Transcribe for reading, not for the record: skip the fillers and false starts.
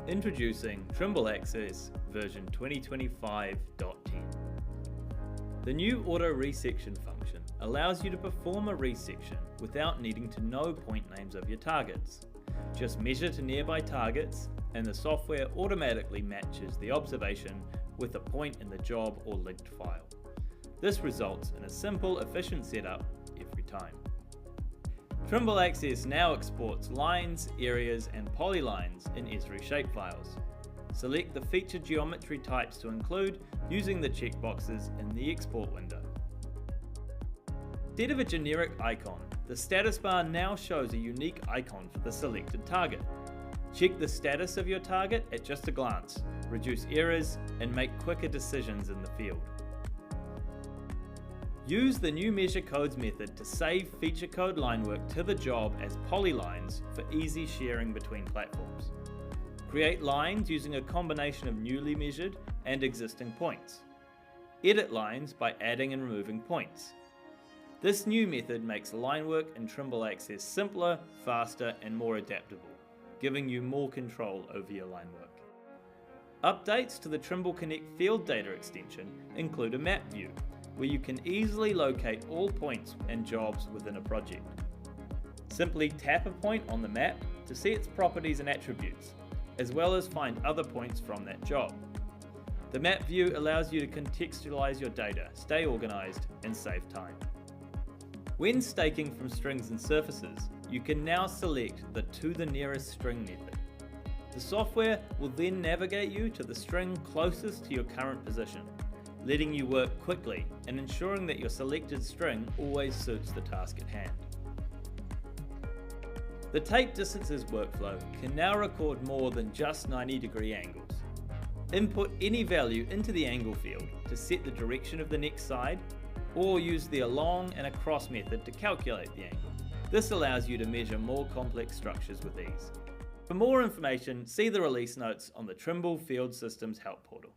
Introducing Trimble Access version 2025.10. The new Auto Resection function allows you to perform a resection without needing to know point names of your targets. Just measure to nearby targets and the software automatically matches the observation with a point in the job or linked file. This results in a simple, efficient setup every time. Trimble Access now exports lines, areas and polylines in Esri shapefiles. Select the featured geometry types to include using the checkboxes in the export window. Instead of a generic icon, the status bar now shows a unique icon for the selected target. Check the status of your target at just a glance, reduce errors and make quicker decisions in the field. Use the new measure codes method to save feature code line work to the job as polylines for easy sharing between platforms. Create lines using a combination of newly measured and existing points. Edit lines by adding and removing points. This new method makes line work in Trimble Access simpler, faster and more adaptable, giving you more control over your line work. Updates to the Trimble Connect field data extension include a map view, where you can easily locate all points and jobs within a project. Simply tap a point on the map to see its properties and attributes, as well as find other points from that job. The map view allows you to contextualize your data, stay organized, and save time. When staking from strings and surfaces, you can now select the to the nearest string method. The software will then navigate you to the string closest to your current position, letting you work quickly and ensuring that your selected string always suits the task at hand. The tape distances workflow can now record more than just 90-degree angles. Input any value into the angle field to set the direction of the next side, or use the along and across method to calculate the angle. This allows you to measure more complex structures with ease. For more information, see the release notes on the Trimble Field Systems Help Portal.